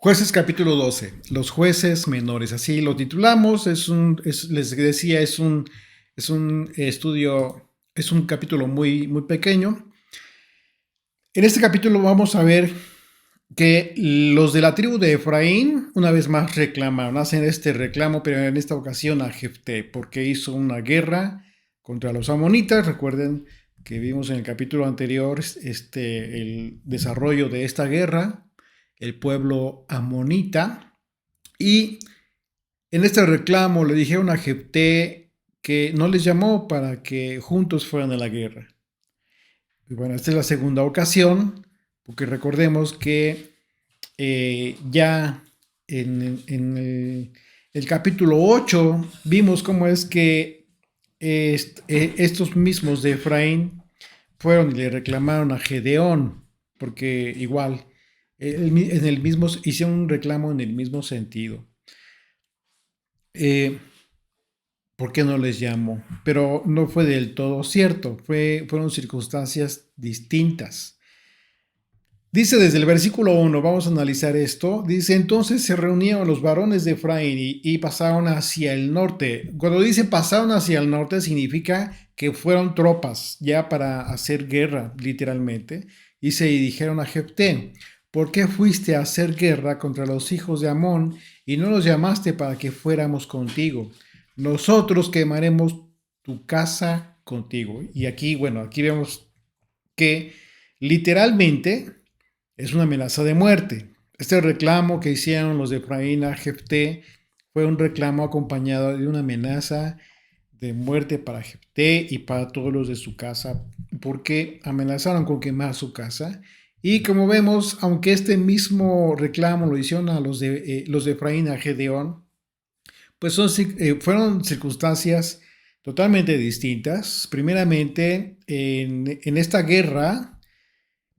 Jueces capítulo 12, los jueces menores, así lo titulamos, les decía, es un estudio, es un capítulo muy pequeño. En este capítulo vamos a ver que los de la tribu de Efraín una vez más reclamaron, hacen este reclamo, pero en esta ocasión a Jefté, porque hizo una guerra contra los amonitas. Recuerden que vimos en el capítulo anterior el desarrollo de esta guerra, el pueblo amonita, y en este reclamo le dijeron a Jefté que no les llamó para que juntos fueran a la guerra. Y bueno, esta es la segunda ocasión, porque recordemos que ya en el capítulo 8 vimos cómo es que estos mismos de Efraín fueron y le reclamaron a Gedeón, porque igual en el mismo, hicieron un reclamo en el mismo sentido. Eh, ¿Por qué no les llamó? Pero no fue del todo cierto, fueron circunstancias distintas. Dice desde el versículo 1, vamos a analizar esto. Dice, entonces se reunieron los varones de Efraín y pasaron hacia el norte. Cuando dice pasaron hacia el norte significa que fueron tropas ya para hacer guerra, literalmente. Y se dijeron a Jefté, ¿por qué fuiste a hacer guerra contra los hijos de Amón y no nos llamaste para que fuéramos contigo? Nosotros quemaremos tu casa contigo. Y aquí, bueno, aquí vemos que literalmente es una amenaza de muerte. Este reclamo que hicieron los de Efraín a Jefté fue un reclamo acompañado de una amenaza de muerte para Jefté y para todos los de su casa, porque amenazaron con quemar su casa. Y como vemos, aunque este mismo reclamo lo hicieron a los de Efraín a Gedeón, pues fueron circunstancias totalmente distintas. Primeramente, en esta guerra,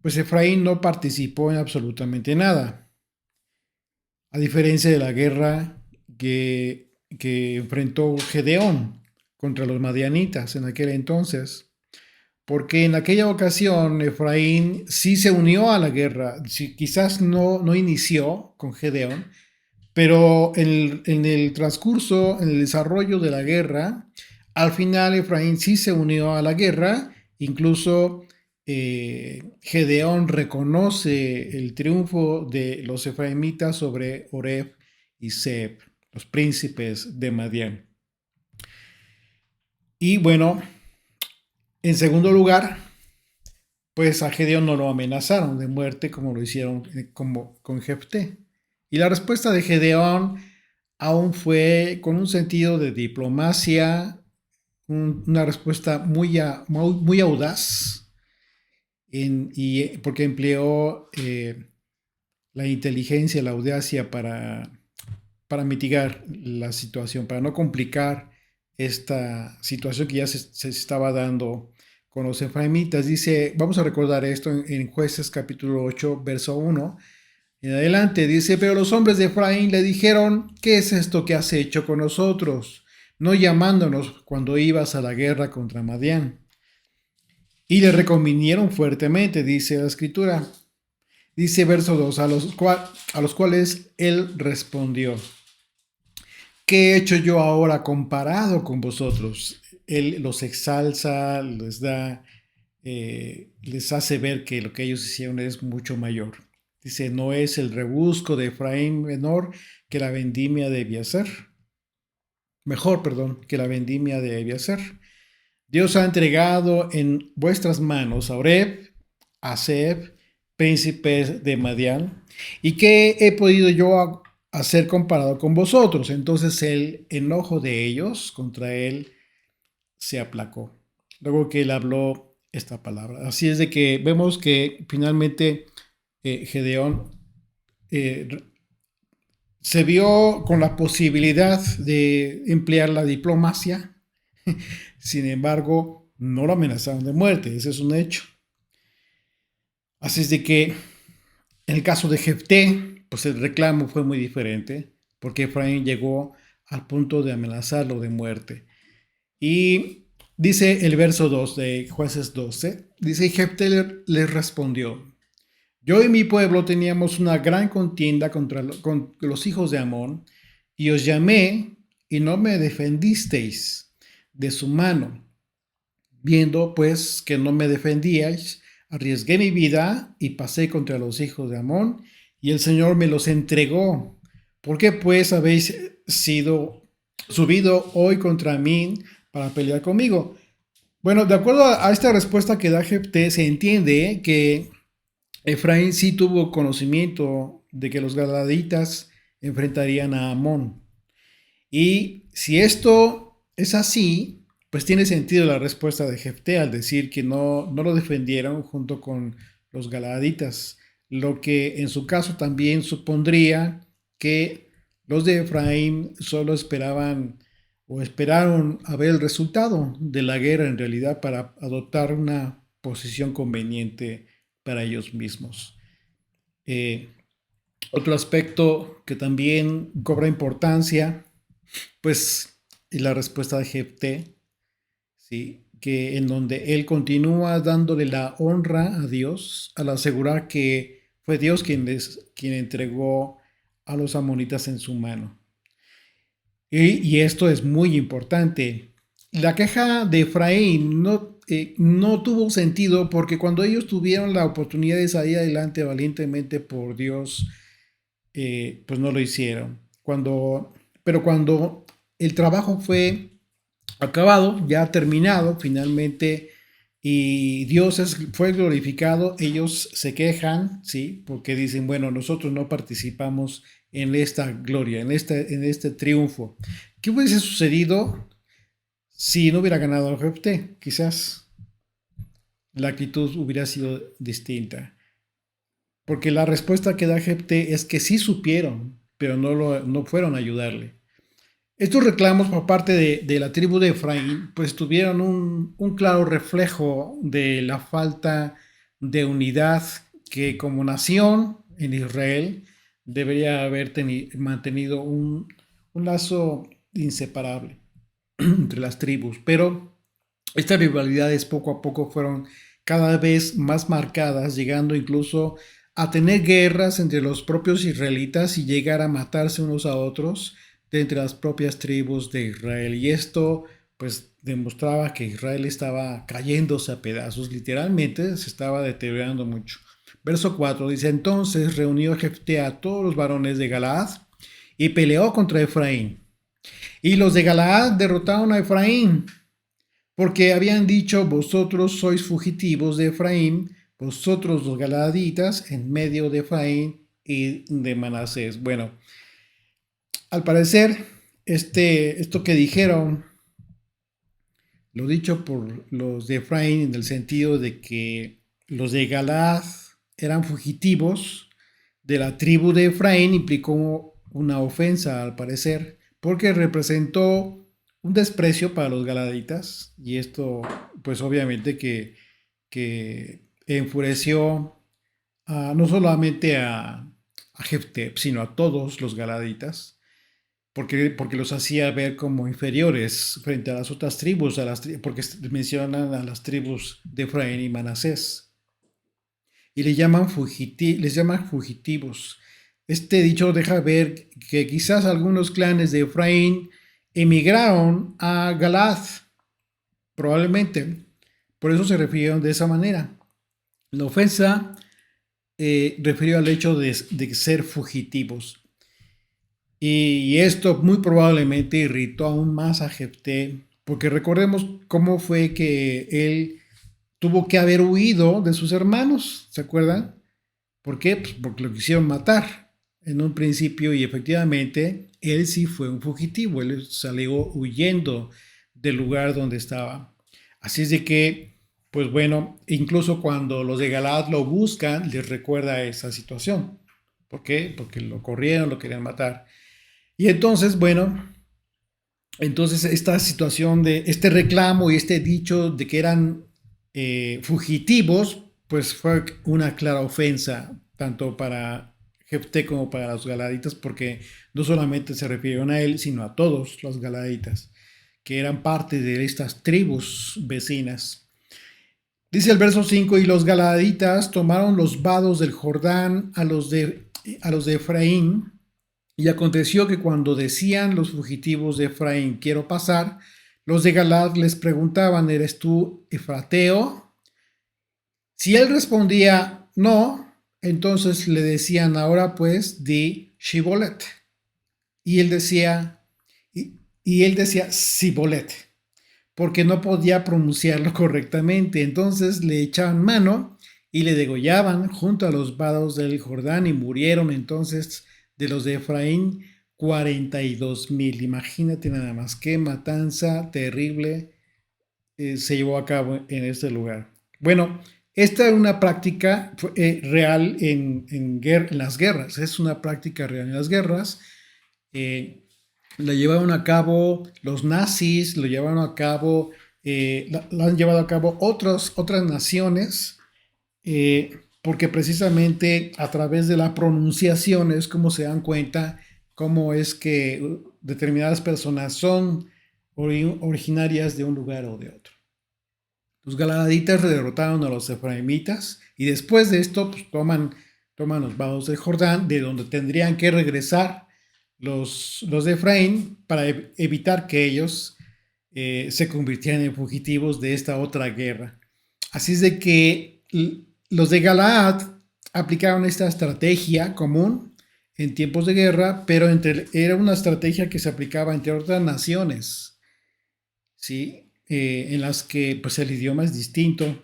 pues Efraín no participó en absolutamente nada, a diferencia de la guerra que enfrentó Gedeón contra los madianitas en aquel entonces, porque en aquella ocasión Efraín sí se unió a la guerra, sí, quizás no inició con Gedeón, pero en el transcurso, en el desarrollo de la guerra, al final Efraín sí se unió a la guerra, incluso Gedeón reconoce el triunfo de los efraimitas sobre Oreb y Zeb, los príncipes de Madián. Y bueno, en segundo lugar, pues a Gedeón no lo amenazaron de muerte como lo hicieron como con Jefté. Y la respuesta de Gedeón aún fue con un sentido de diplomacia, una respuesta muy audaz, porque empleó la inteligencia, la audacia para mitigar la situación, para no complicar esta situación que ya se estaba dando con los efraimitas. Dice, vamos a recordar esto en Jueces capítulo 8, verso 1. En adelante dice, pero los hombres de Efraín le dijeron, ¿qué es esto que has hecho con nosotros? No llamándonos cuando ibas a la guerra contra Madián. Y le reconvinieron fuertemente, dice la escritura. Dice verso 2, a los cuales él respondió, ¿qué he hecho yo ahora comparado con vosotros? Él los exalza, les hace ver que lo que ellos hicieron es mucho mayor. Dice, no es el rebusco de Efraín menor que la vendimia debía ser. Mejor, perdón, que la vendimia debía ser. Dios ha entregado en vuestras manos a Oreb, a Zeb, príncipes de Madián, y qué he podido yo hacer comparado con vosotros. Entonces el enojo de ellos contra él se aplacó. Luego que él habló esta palabra. Así es de que vemos que finalmente Gedeón eh, se vio con la posibilidad de emplear la diplomacia. Sin embargo, no lo amenazaron de muerte, ese es un hecho. Así es de que en el caso de Jefté, pues el reclamo fue muy diferente, porque Efraín llegó al punto de amenazarlo de muerte. Y dice el verso 2 de Jueces 12, dice, y Jefté le respondió, Yo y mi pueblo teníamos una gran contienda con los hijos de Amón, y os llamé y no me defendisteis de su mano. Viendo pues que no me defendíais, arriesgué mi vida y pasé contra los hijos de Amón, y el Señor me los entregó. ¿Por qué pues habéis sido subido hoy contra mí para pelear conmigo? Bueno, de acuerdo a esta respuesta que da Jefté, se entiende que Efraín sí tuvo conocimiento de que los galaditas enfrentarían a Amón. Y si esto es así, pues tiene sentido la respuesta de Jefté al decir que no lo defendieron junto con los galaditas, lo que en su caso también supondría que los de Efraín solo esperaban o esperaron a ver el resultado de la guerra en realidad para adoptar una posición conveniente para ellos mismos. Eh, Otro aspecto que también cobra importancia, pues, es la respuesta de Jefté, ¿sí? Que en donde él continúa dándole la honra a Dios al asegurar que fue Dios quien entregó a los amonitas en su mano. Y esto es muy importante. La queja de Efraín no tuvo sentido porque cuando ellos tuvieron la oportunidad de salir adelante valientemente por Dios, pues no lo hicieron. Pero cuando el trabajo fue acabado, ya terminado finalmente, y fue glorificado, ellos se quejan, ¿sí? Porque dicen, bueno, nosotros no participamos en esta gloria, en este triunfo. ¿Qué hubiese sucedido si no hubiera ganado Jefté? Quizás la actitud hubiera sido distinta. Porque la respuesta que da Jefté es que sí supieron, pero no fueron a ayudarle. Estos reclamos por parte de la tribu de Efraín, pues tuvieron un claro reflejo de la falta de unidad que como nación en Israel debería haber mantenido un lazo inseparable entre las tribus. Pero estas rivalidades poco a poco fueron cada vez más marcadas, llegando incluso a tener guerras entre los propios israelitas y llegar a matarse unos a otros de entre las propias tribus de Israel. Y esto pues demostraba que Israel estaba cayéndose a pedazos, literalmente se estaba deteriorando mucho. Verso 4 dice, entonces reunió Jefté a todos los varones de Galaad y peleó contra Efraín. Y los de Galaad derrotaron a Efraín, porque habían dicho, vosotros sois fugitivos de Efraín, vosotros los galaditas, en medio de Efraín y de Manasés. Bueno, al parecer, esto que dijeron, lo dicho por los de Efraín en el sentido de que los de Galaad eran fugitivos de la tribu de Efraín, implicó una ofensa al parecer, porque representó un desprecio para los galaditas, y esto pues obviamente que enfureció no solamente a Jefté, sino a todos los galaditas, porque los hacía ver como inferiores frente a las otras tribus, porque mencionan a las tribus de Efraín y Manasés, y les llaman fugitivos. Este dicho deja ver que quizás algunos clanes de Efraín emigraron a Galaad, probablemente, por eso se refirieron de esa manera. La ofensa refirió al hecho de ser fugitivos. Y esto muy probablemente irritó aún más a Jefté, porque recordemos cómo fue que él tuvo que haber huido de sus hermanos, ¿se acuerdan? ¿Por qué? Pues porque lo quisieron matar en un principio y efectivamente él sí fue un fugitivo, él salió huyendo del lugar donde estaba. Así es de que, pues bueno, incluso cuando los de Galaad lo buscan, les recuerda esa situación. ¿Por qué? Porque lo corrieron, lo querían matar. Y entonces, bueno, entonces esta situación de este reclamo y este dicho de que eran fugitivos, pues fue una clara ofensa tanto para Jefté como para los galaditas, porque no solamente se refirieron a él, sino a todos los galaditas, que eran parte de estas tribus vecinas. Dice el verso 5, y los galaditas tomaron los vados del Jordán a los de Efraín, y aconteció que cuando decían los fugitivos de Efraín, quiero pasar, los de Galad les preguntaban, ¿eres tú Efrateo? Si él respondía, no, entonces le decían, ahora pues, di Shibolet. Y él decía, y él decía Sibolet, porque no podía pronunciarlo correctamente. Entonces le echaban mano y le degollaban junto a los vados del Jordán y murieron entonces de los de Efraín 42,000. Imagínate nada más qué matanza terrible se llevó a cabo en este lugar. Bueno, esta es una práctica real en las guerras, es una práctica real en las guerras. La llevaron a cabo los nazis, lo llevaron a cabo, la han llevado a cabo otras naciones, porque precisamente a través de la pronunciación es como se dan cuenta cómo es que determinadas personas son originarias de un lugar o de otro. Los galaditas derrotaron a los efraimitas y después de esto pues, toman los vados del Jordán, de donde tendrían que regresar los de Efraín para evitar que ellos se convirtieran en fugitivos de esta otra guerra. Así es de que los de Galaad aplicaron esta estrategia común en tiempos de guerra, pero era una estrategia que se aplicaba entre otras naciones, ¿sí? En las que pues, el idioma es distinto,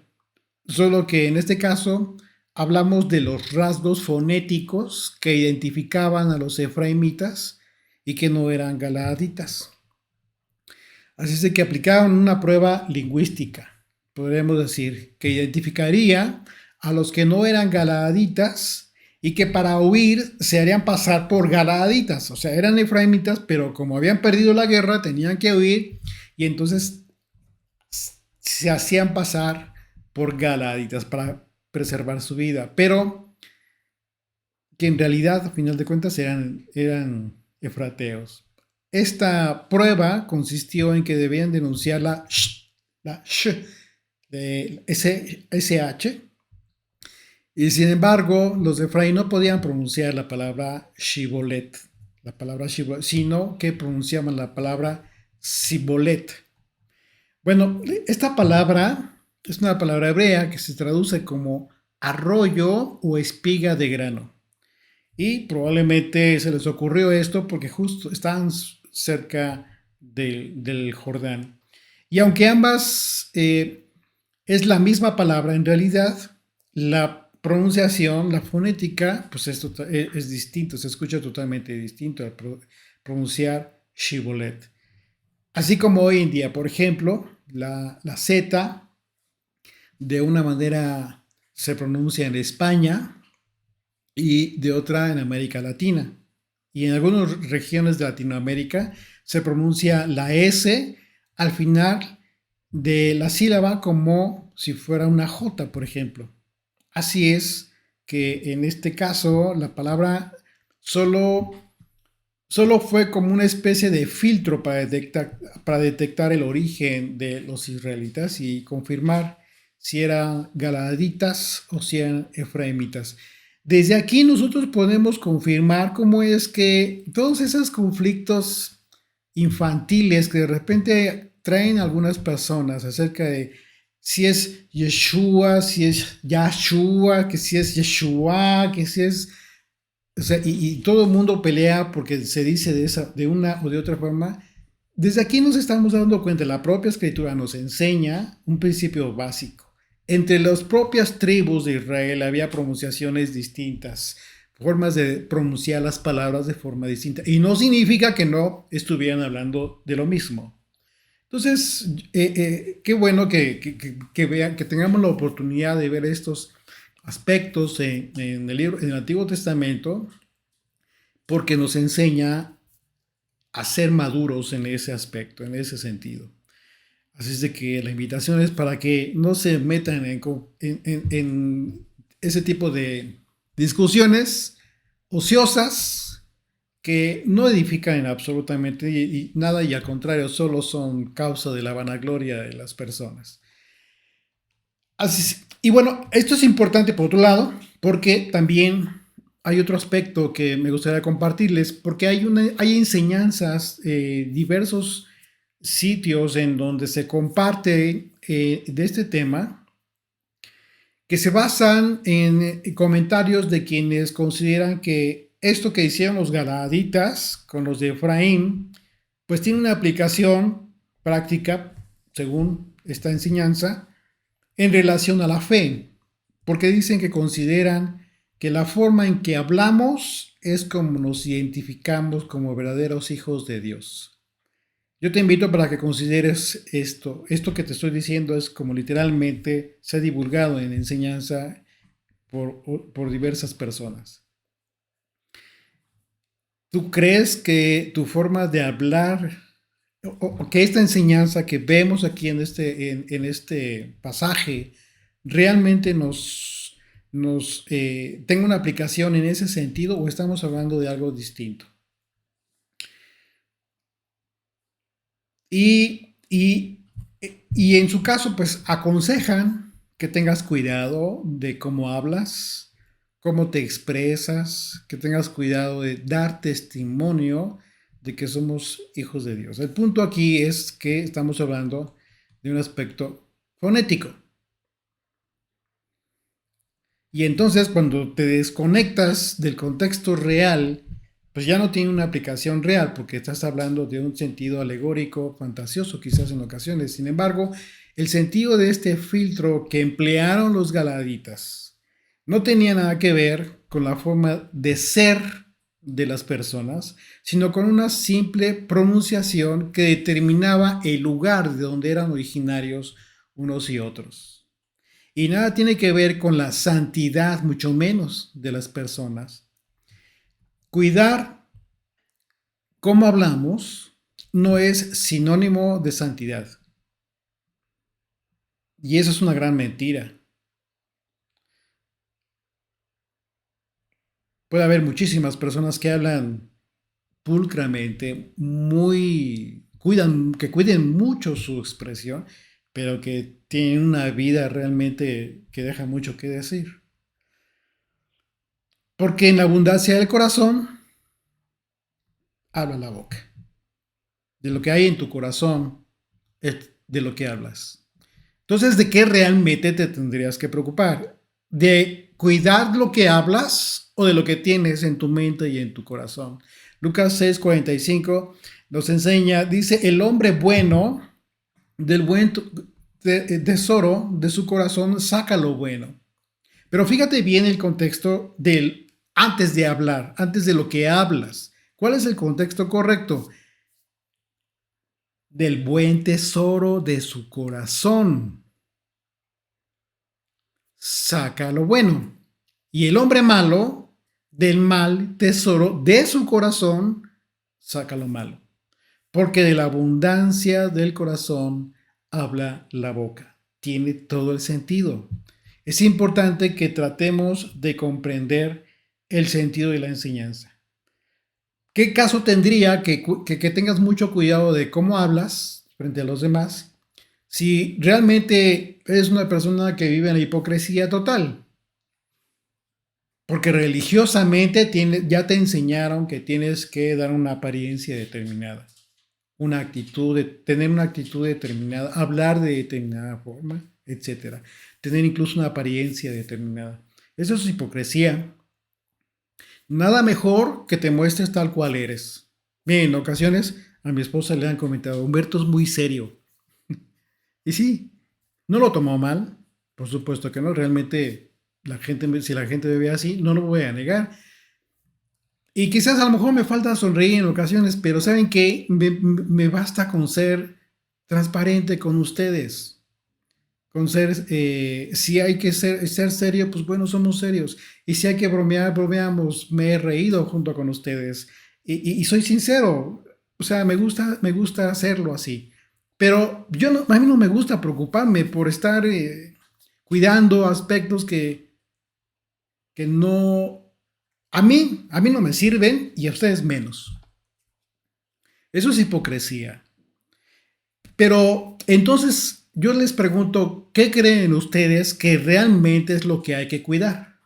solo que en este caso hablamos de los rasgos fonéticos que identificaban a los efraimitas y que no eran galaaditas. Así es de que aplicaban una prueba lingüística, podríamos decir, que identificaría a los que no eran galaaditas y que para huir se harían pasar por galaaditas, o sea, eran efraimitas, pero como habían perdido la guerra tenían que huir y entonces se hacían pasar por galaditas para preservar su vida, pero que en realidad, a final de cuentas, eran efrateos. Esta prueba consistió en que debían denunciar la sh de SH, y sin embargo, los de Efraín no podían pronunciar la palabra shibolet, sino que pronunciaban la palabra sibolet. Bueno, esta palabra es una palabra hebrea que se traduce como arroyo o espiga de grano. Y probablemente se les ocurrió esto porque justo estaban cerca del Jordán. Y aunque ambas es la misma palabra, en realidad la pronunciación, la fonética, pues es distinto, se escucha totalmente distinto al pronunciar Shibolet. Así como hoy en día, por ejemplo, la Z de una manera se pronuncia en España y de otra en América Latina. Y en algunas regiones de Latinoamérica se pronuncia la S al final de la sílaba como si fuera una J, por ejemplo. Así es que en este caso la palabra solo fue como una especie de filtro para detectar el origen de los israelitas y confirmar si eran galaditas o si eran efraimitas. Desde aquí nosotros podemos confirmar cómo es que todos esos conflictos infantiles que de repente traen algunas personas acerca de si es Yeshua, si es Yahshua, que si es Yeshua, que si es... O sea, y todo el mundo pelea porque se dice de una o de otra forma. Desde aquí nos estamos dando cuenta, la propia escritura nos enseña un principio básico. Entre las propias tribus de Israel había pronunciaciones distintas, formas de pronunciar las palabras de forma distinta. Y no significa que no estuvieran hablando de lo mismo. Entonces, qué bueno vean, que tengamos la oportunidad de ver estos aspectos en el Antiguo Testamento, porque nos enseña a ser maduros en ese aspecto, en ese sentido. Así es de que la invitación es para que no se metan en ese tipo de discusiones ociosas que no edifican en absolutamente nada y al contrario, solo son causa de la vanagloria de las personas. Y bueno, esto es importante por otro lado, porque también hay otro aspecto que me gustaría compartirles, porque hay enseñanzas, diversos sitios en donde se comparte de este tema, que se basan en comentarios de quienes consideran que esto que hicieron los galaditas con los de Efraín, pues tiene una aplicación práctica, según esta enseñanza, en relación a la fe, porque dicen que consideran que la forma en que hablamos es como nos identificamos como verdaderos hijos de Dios. Yo te invito para que consideres esto. Esto que te estoy diciendo es como literalmente se ha divulgado en enseñanza por diversas personas. ¿Tú crees que tu forma de hablar, o que esta enseñanza que vemos aquí en este pasaje, realmente tenga una aplicación en ese sentido, o estamos hablando de algo distinto? Y, y, y en su caso, pues aconsejan que tengas cuidado de cómo hablas, cómo te expresas, que tengas cuidado de dar testimonio de que somos hijos de Dios. El punto aquí es que estamos hablando de un aspecto fonético. Y entonces cuando te desconectas del contexto real, pues ya no tiene una aplicación real porque estás hablando de un sentido alegórico, fantasioso quizás en ocasiones. Sin embargo, el sentido de este filtro que emplearon los galaditas no tenía nada que ver con la forma de ser de las personas, sino con una simple pronunciación que determinaba el lugar de donde eran originarios unos y otros. Y nada tiene que ver con la santidad, mucho menos de las personas. Cuidar cómo hablamos no es sinónimo de santidad. Y eso es una gran mentira. Puede haber muchísimas personas que hablan pulcramente, que cuiden mucho su expresión, pero que tienen una vida realmente que deja mucho que decir. Porque en la abundancia del corazón habla la boca. De lo que hay en tu corazón es de lo que hablas. Entonces, ¿de qué realmente te tendrías que preocupar? ¿De cuidar lo que hablas o de lo que tienes en tu mente y en tu corazón? Lucas 6:45 nos enseña, dice, el hombre bueno del buen tesoro de su corazón saca lo bueno. Pero fíjate bien el contexto del antes de hablar, antes de lo que hablas. ¿Cuál es el contexto correcto? Del buen tesoro de su corazón saca lo bueno. Y el hombre malo, del mal tesoro de su corazón, saca lo malo. Porque de la abundancia del corazón habla la boca. Tiene todo el sentido. Es importante que tratemos de comprender el sentido de la enseñanza. ¿Qué caso tendría que tengas mucho cuidado de cómo hablas frente a los demás si realmente eres una persona que vive en la hipocresía total? Porque religiosamente ya te enseñaron que tienes que dar una apariencia determinada, tener una actitud determinada, hablar de determinada forma, etcétera. Tener incluso una apariencia determinada. Eso es hipocresía. Nada mejor que te muestres tal cual eres. Bien, en ocasiones a mi esposa le han comentado, Humberto es muy serio. Y sí, no lo tomó mal, por supuesto que no, realmente si la gente me ve así, no lo voy a negar. Y quizás a lo mejor me falta sonreír en ocasiones, pero ¿saben qué? Me basta con ser transparente con ustedes. Con ser, si hay que ser serio, pues bueno, somos serios. Y si hay que bromear, bromeamos. Me he reído junto con ustedes. Y soy sincero, o sea, me gusta hacerlo así. Pero a mí no me gusta preocuparme por estar cuidando aspectos que no, a mí no me sirven y a ustedes menos. Eso es hipocresía. Pero entonces, yo les pregunto, ¿qué creen ustedes que realmente es lo que hay que cuidar?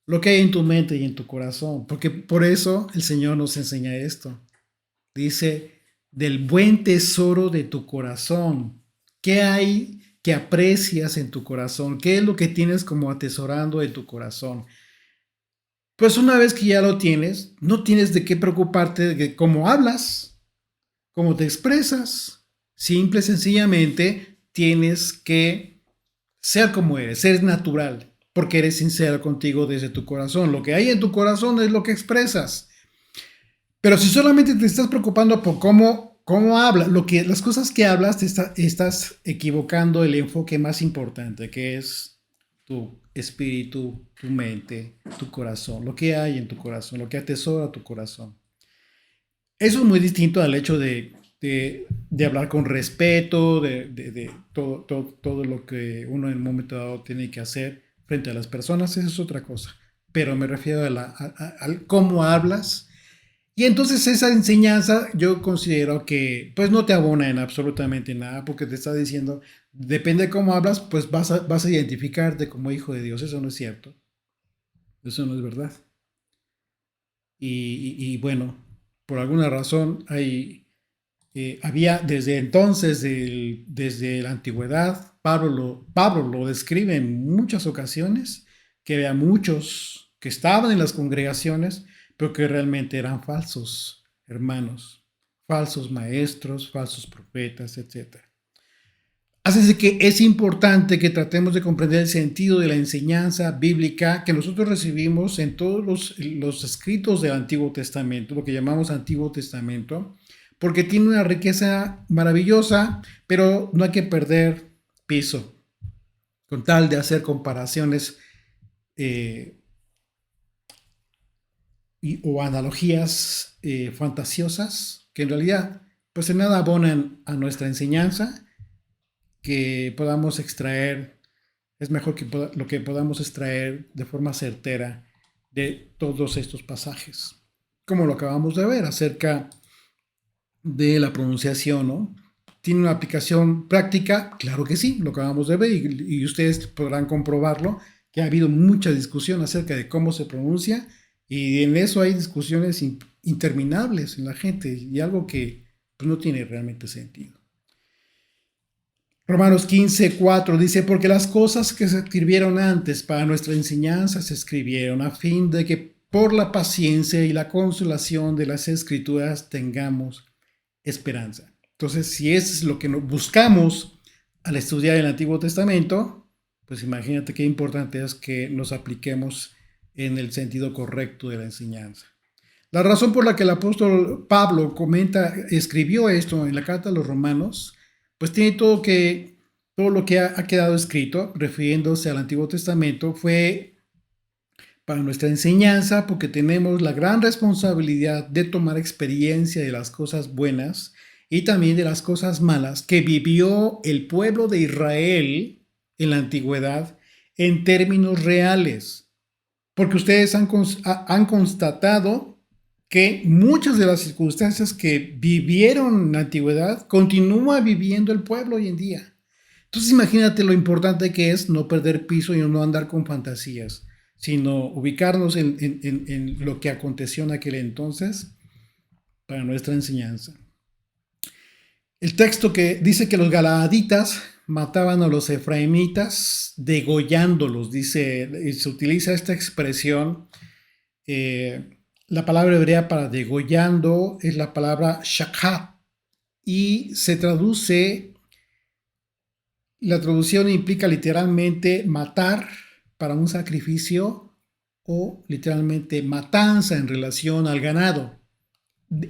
Lo que hay en tu mente y en tu corazón, porque por eso el Señor nos enseña esto. Dice, del buen tesoro de tu corazón. ¿Qué hay que aprecias en tu corazón? ¿Qué es lo que tienes como atesorando en tu corazón? Pues una vez que ya lo tienes, no tienes de qué preocuparte de cómo hablas, cómo te expresas. Simple y sencillamente tienes que ser como eres, ser natural, porque eres sincero contigo desde tu corazón. Lo que hay en tu corazón es lo que expresas. Pero si solamente te estás preocupando por cómo hablas, las cosas que hablas, estás equivocando el enfoque más importante, que es tu espíritu, tu mente, tu corazón, lo que hay en tu corazón, lo que atesora tu corazón. Eso es muy distinto al hecho de hablar con respeto, de todo lo que uno en un momento dado tiene que hacer frente a las personas, eso es otra cosa. Pero me refiero al cómo hablas. Y entonces esa enseñanza yo considero que pues no te abona en absolutamente nada porque te está diciendo, depende de cómo hablas, pues vas a identificarte como hijo de Dios. Eso no es cierto. Eso no es verdad. Y bueno, por alguna razón había desde entonces, desde la antigüedad, Pablo lo describe en muchas ocasiones, que había muchos que estaban en las congregaciones, pero que realmente eran falsos hermanos, falsos maestros, falsos profetas, etcétera. Así es que es importante que tratemos de comprender el sentido de la enseñanza bíblica que nosotros recibimos en todos los escritos del Antiguo Testamento, lo que llamamos Antiguo Testamento, porque tiene una riqueza maravillosa, pero no hay que perder piso con tal de hacer comparaciones eh, o analogías fantasiosas que en realidad pues en nada abonan a nuestra enseñanza que podamos extraer, es mejor que lo que podamos extraer de forma certera de todos estos pasajes. Como lo acabamos de ver acerca de la pronunciación, ¿no? ¿Tiene una aplicación práctica? Claro que sí, lo acabamos de ver y ustedes podrán comprobarlo, que ha habido mucha discusión acerca de cómo se pronuncia y en eso hay discusiones interminables en la gente y algo que pues, no tiene realmente sentido. Romanos 15:4 dice, porque las cosas que se escribieron antes para nuestra enseñanza se escribieron a fin de que por la paciencia y la consolación de las escrituras tengamos esperanza. Entonces, si es lo que buscamos al estudiar el Antiguo Testamento, pues imagínate qué importante es que nos apliquemos en el sentido correcto de la enseñanza. La razón por la que el apóstol Pablo escribió esto en la carta a los Romanos, pues tiene todo lo que ha quedado escrito, refiriéndose al Antiguo Testamento, fue para nuestra enseñanza, porque tenemos la gran responsabilidad de tomar experiencia de las cosas buenas y también de las cosas malas que vivió el pueblo de Israel en la antigüedad en términos reales. Porque ustedes han constatado que muchas de las circunstancias que vivieron en la antigüedad continúa viviendo el pueblo hoy en día. Entonces imagínate lo importante que es no perder piso y no andar con fantasías, sino ubicarnos en lo que aconteció en aquel entonces para nuestra enseñanza. El texto que dice que los galaaditas mataban a los efraimitas degollándolos, dice, y se utiliza esta expresión. La palabra hebrea para degollando es la palabra shakha y se traduce, la traducción implica literalmente matar para un sacrificio o literalmente matanza en relación al ganado.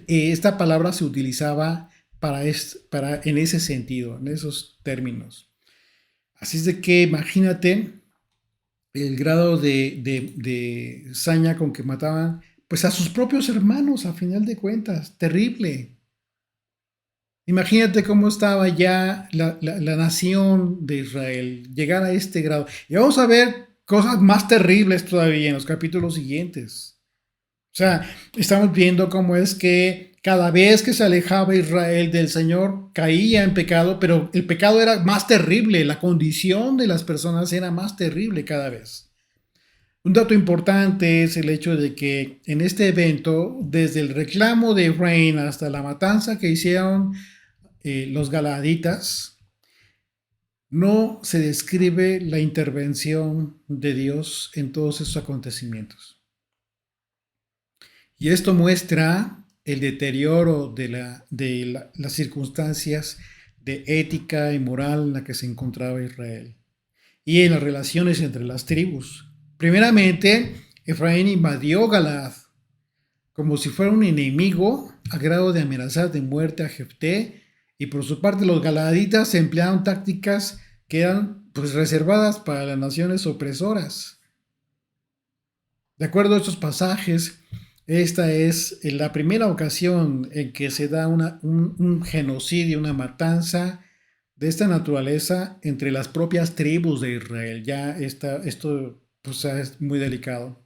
Esta palabra se utilizaba en ese sentido, en esos términos. Así es de que imagínate el grado de saña con que mataban pues a sus propios hermanos a final de cuentas, terrible. Imagínate cómo estaba ya la nación de Israel, llegar a este grado. Y vamos a ver cosas más terribles todavía en los capítulos siguientes. O sea, estamos viendo cómo es que Cada vez que se alejaba Israel del Señor, caía en pecado, pero el pecado era más terrible, la condición de las personas era más terrible cada vez. Un dato importante es el hecho de que en este evento, desde el reclamo de Efraín hasta la matanza que hicieron los galaaditas, no se describe la intervención de Dios en todos esos acontecimientos. Y esto muestra el deterioro de las circunstancias de ética y moral en la que se encontraba Israel y en las relaciones entre las tribus. Primeramente, Efraín invadió Galaad como si fuera un enemigo a grado de amenazar de muerte a Jefté, y por su parte los galaaditas emplearon tácticas que eran pues reservadas para las naciones opresoras. De acuerdo a estos pasajes, esta es la primera ocasión en que se da un genocidio, una matanza de esta naturaleza entre las propias tribus de Israel. Ya esto pues, es muy delicado.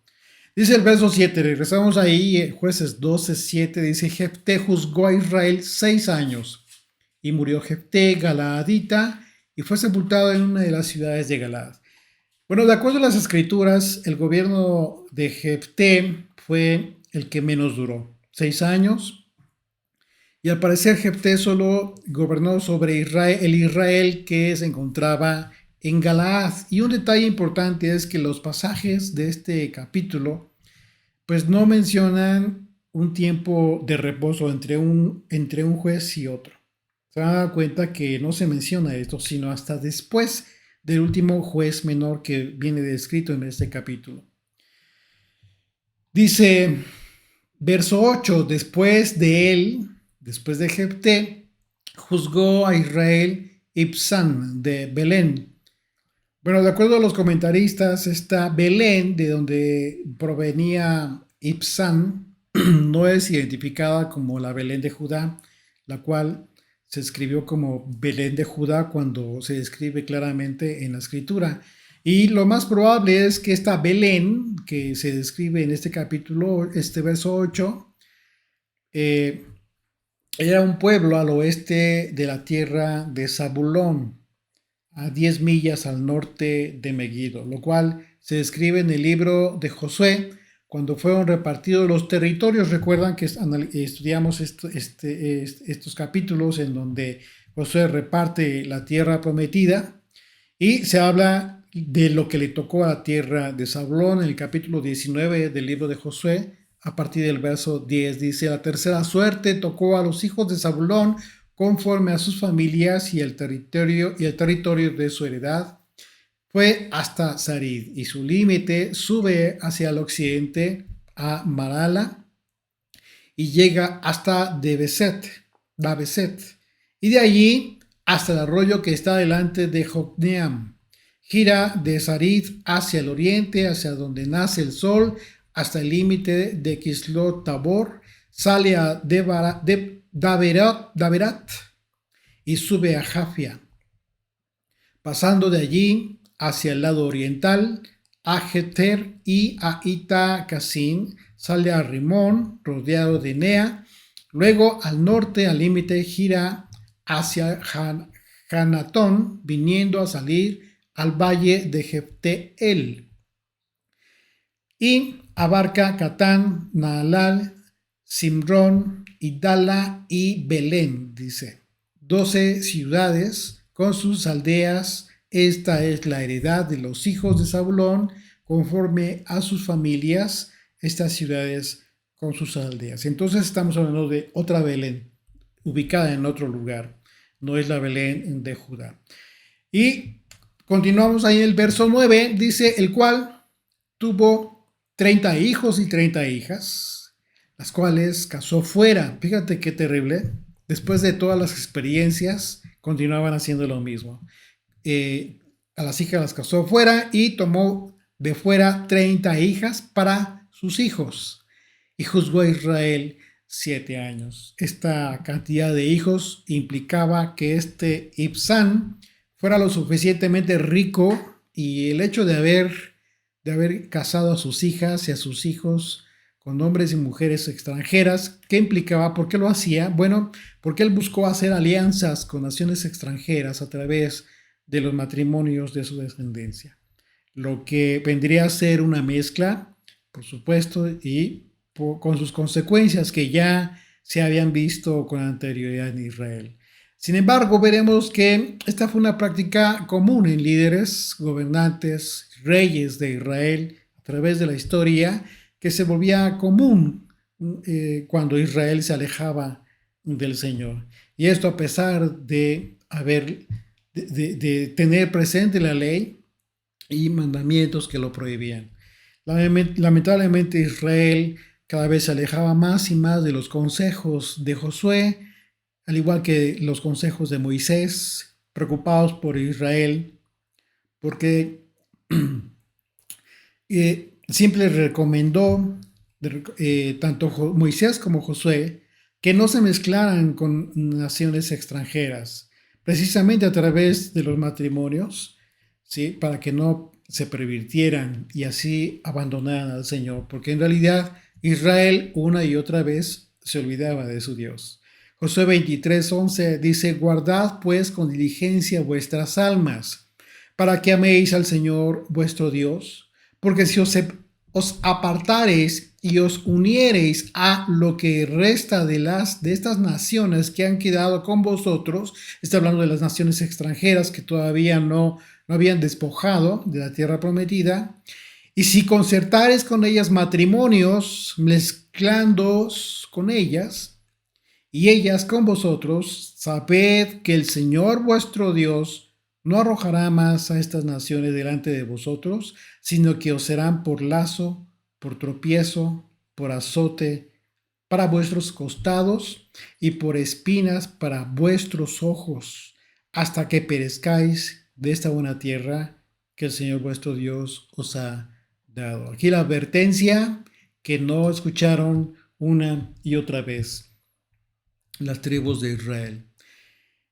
Dice el verso 7, regresamos ahí, Jueces 12:7, dice: Jefté juzgó a Israel 6 años, y murió Jefté galaadita, y fue sepultado en una de las ciudades de Galaad. Bueno, de acuerdo a las escrituras, el gobierno de Jefté fue el que menos duró, 6 años, y al parecer Jefté solo gobernó sobre Israel, el Israel que se encontraba en Galaad. Y un detalle importante es que los pasajes de este capítulo pues no mencionan un tiempo de reposo entre un juez y otro. Se van a dar cuenta que no se menciona esto, sino hasta después del último juez menor que viene descrito en este capítulo. Dice, verso 8, después de Jefté, juzgó a Israel Ibzán de Belén. Bueno, de acuerdo a los comentaristas, esta Belén, de donde provenía Ibzán, no es identificada como la Belén de Judá, la cual se escribió como Belén de Judá cuando se describe claramente en la escritura. Y lo más probable es que esta Belén, que se describe en este capítulo, este verso 8, era un pueblo al oeste de la tierra de Zabulón, a 10 millas al norte de Megiddo, lo cual se describe en el libro de Josué, cuando fueron repartidos los territorios. Recuerdan que estudiamos estos capítulos en donde Josué reparte la tierra prometida y se habla de lo que le tocó a la tierra de Zabulón en el capítulo 19 del libro de Josué. A partir del verso 10 dice: la tercera suerte tocó a los hijos de Zabulón conforme a sus familias, y el territorio de su heredad fue hasta Sarid, y su límite sube hacia el occidente a Marala y llega hasta Dabeset, y de allí hasta el arroyo que está delante de Jocneam. Gira de Sarid hacia el oriente, hacia donde nace el sol, hasta el límite de Kislot Tabor, sale a Daberat y sube a Jafia, pasando de allí hacia el lado oriental a Jeter y a Ita Casin, sale a Rimón, rodeado de Nea, luego al norte al límite gira hacia Hanatón, viniendo a salir al valle de Jefteel, y abarca Catán, Naalal, Simrón, Idala y Belén, dice. 12 ciudades con sus aldeas. Esta es la heredad de los hijos de Zabulón conforme a sus familias, estas ciudades con sus aldeas. Entonces estamos hablando de otra Belén, ubicada en otro lugar. No es la Belén de Judá. Y continuamos ahí en el verso 9, dice: el cual tuvo 30 hijos y 30 hijas, las cuales casó fuera. Fíjate qué terrible. Después de todas las experiencias, continuaban haciendo lo mismo. A las hijas las casó fuera y tomó de fuera 30 hijas para sus hijos. Y juzgó a Israel 7 años. Esta cantidad de hijos implicaba que este Ibzán fuera lo suficientemente rico, y el hecho de haber casado a sus hijas y a sus hijos con hombres y mujeres extranjeras. ¿Qué implicaba? ¿Por qué lo hacía? Bueno, porque él buscó hacer alianzas con naciones extranjeras a través de los matrimonios de su descendencia, lo que vendría a ser una mezcla, por supuesto, y con sus consecuencias que ya se habían visto con anterioridad en Israel. Sin embargo, veremos que esta fue una práctica común en líderes, gobernantes, reyes de Israel a través de la historia, que se volvía común cuando Israel se alejaba del Señor. Y esto a pesar de de tener presente la ley y mandamientos que lo prohibían. Lamentablemente Israel cada vez se alejaba más y más de los consejos de Josué, al igual que los consejos de Moisés, preocupados por Israel, porque siempre recomendó tanto Moisés como Josué que no se mezclaran con naciones extranjeras, precisamente a través de los matrimonios, ¿sí? Para que no se pervirtieran y así abandonaran al Señor, porque en realidad Israel una y otra vez se olvidaba de su Dios. Josué 23:11 dice: guardad pues con diligencia vuestras almas, para que améis al Señor vuestro Dios, porque si os apartareis y os uniereis a lo que resta de estas naciones que han quedado con vosotros, está hablando de las naciones extranjeras que todavía no habían despojado de la tierra prometida, y si concertares con ellas matrimonios, mezclándoos con ellas, y ellas con vosotros, sabed que el Señor vuestro Dios no arrojará más a estas naciones delante de vosotros, sino que os serán por lazo, por tropiezo, por azote para vuestros costados y por espinas para vuestros ojos, hasta que perezcáis de esta buena tierra que el Señor vuestro Dios os ha dado. Aquí la advertencia que no escucharon una y otra vez las tribus de Israel.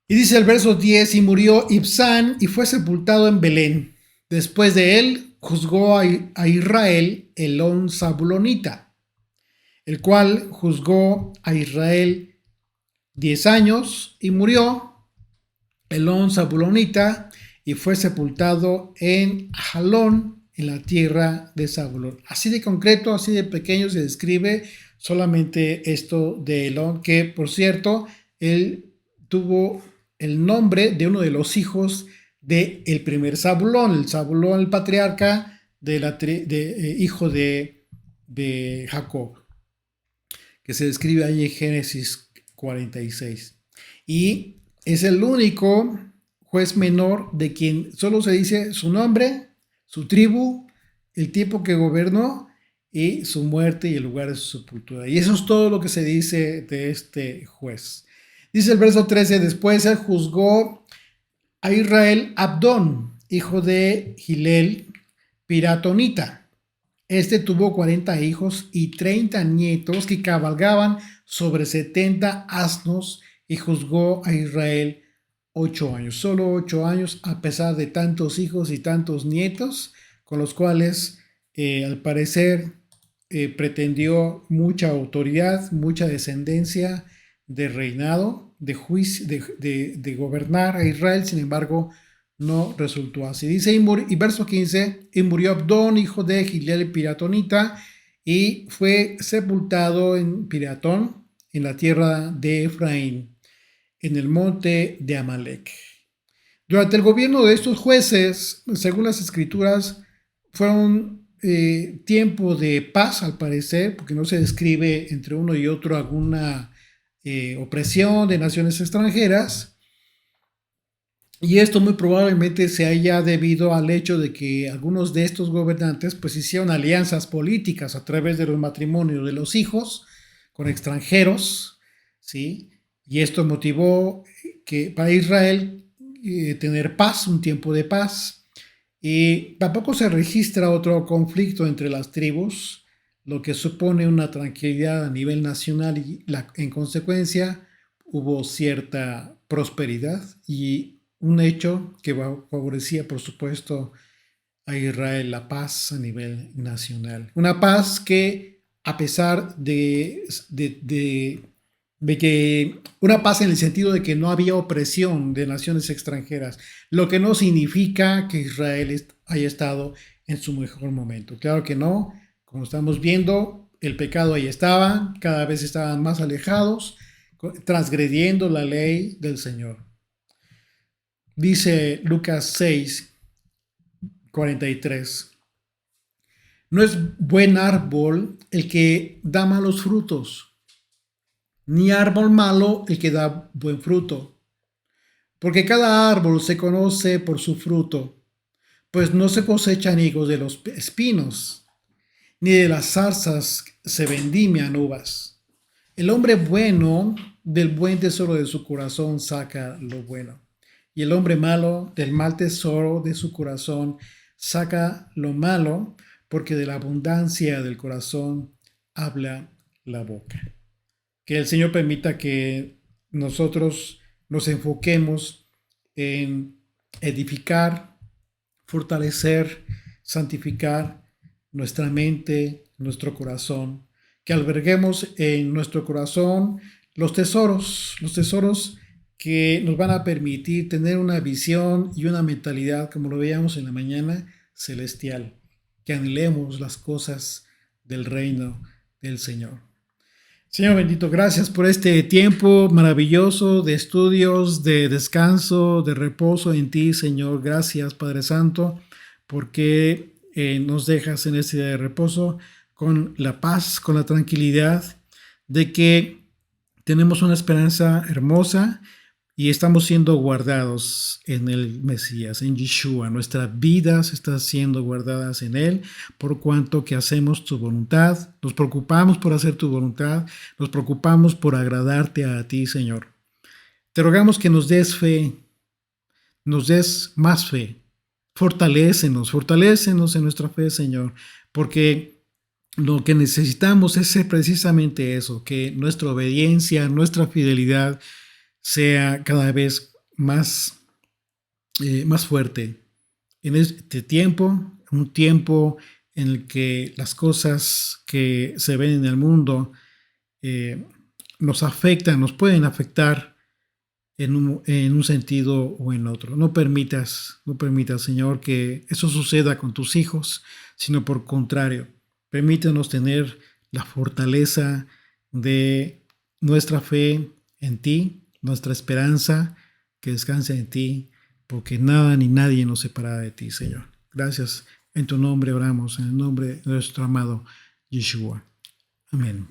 Y dice el verso 10: y murió Ibsán y fue sepultado en Belén. Después de él juzgó a Israel Elón Zabulonita, el cual juzgó a Israel 10 años y murió Elón Zabulonita y fue sepultado en Jalón, en la tierra de Zabulón. Así de concreto, así de pequeño se describe solamente esto de Elón, que por cierto, él tuvo el nombre de uno de los hijos del primer Zabulón, el patriarca hijo de Jacob, que se describe ahí en Génesis 46. Y es el único juez menor de quien solo se dice su nombre, su tribu, el tiempo que gobernó y su muerte y el lugar de su sepultura. Y eso es todo lo que se dice de este juez. Dice el verso 13: después él juzgó a Israel Abdón, hijo de Gilel Piratonita. Este tuvo 40 hijos y 30 nietos que cabalgaban sobre 70 asnos, y juzgó a Israel 8 años, solo 8 años, a pesar de tantos hijos y tantos nietos, con los cuales al parecer pretendió mucha autoridad, mucha descendencia de reinado, de juicio, de gobernar a Israel. Sin embargo, no resultó así. Dice, y verso 15: y murió Abdón, hijo de Gilel Piratonita, y fue sepultado en Piratón, en la tierra de Efraín, en el monte de Amalek. Durante el gobierno de estos jueces, según las escrituras, fueron tiempo de paz, al parecer, porque no se describe entre uno y otro alguna opresión de naciones extranjeras. Y esto muy probablemente se haya debido al hecho de que algunos de estos gobernantes pues hicieron alianzas políticas a través de los matrimonios de los hijos con extranjeros, ¿sí? Y esto motivó que para Israel tener paz, un tiempo de paz. Y tampoco se registra otro conflicto entre las tribus, lo que supone una tranquilidad a nivel nacional y en consecuencia hubo cierta prosperidad y un hecho que favorecía, por supuesto, a Israel, la paz a nivel nacional. Una paz que a pesar de que una paz en el sentido de que no había opresión de naciones extranjeras, lo que no significa que Israel haya estado en su mejor momento. Claro que no, como estamos viendo, el pecado ahí estaba, cada vez estaban más alejados, transgrediendo la ley del Señor. Dice Lucas 6:43. No es buen árbol el que da malos frutos, ni árbol malo el que da buen fruto. Porque cada árbol se conoce por su fruto, pues no se cosechan higos de los espinos, ni de las zarzas se vendimian uvas. El hombre bueno del buen tesoro de su corazón saca lo bueno, y el hombre malo del mal tesoro de su corazón saca lo malo, porque de la abundancia del corazón habla la boca. Que el Señor permita que nosotros nos enfoquemos en edificar, fortalecer, santificar nuestra mente, nuestro corazón, que alberguemos en nuestro corazón los tesoros que nos van a permitir tener una visión y una mentalidad, como lo veíamos en la mañana, celestial, que anhelemos las cosas del reino del Señor. Señor bendito, gracias por este tiempo maravilloso de estudios, de descanso, de reposo en ti, Señor. Gracias, Padre Santo, porque nos dejas en este día de reposo con la paz, con la tranquilidad de que tenemos una esperanza hermosa y estamos siendo guardados en el Mesías, en Yeshua. Nuestras vidas están siendo guardadas en Él, por cuanto que hacemos tu voluntad. Nos preocupamos por hacer tu voluntad. Nos preocupamos por agradarte a ti, Señor. Te rogamos que nos des fe, nos des más fe. Fortalécenos en nuestra fe, Señor, porque lo que necesitamos es ser precisamente eso, que nuestra obediencia, nuestra fidelidad sea cada vez más fuerte. En este tiempo, un tiempo en el que las cosas que se ven en el mundo nos afectan, nos pueden afectar en un sentido o en otro. No permitas, Señor, que eso suceda con tus hijos, sino por contrario, permítanos tener la fortaleza de nuestra fe en ti, nuestra esperanza que descansa en ti, porque nada ni nadie nos separará de ti, Señor. Gracias. En tu nombre oramos, en el nombre de nuestro amado Yeshua. Amén.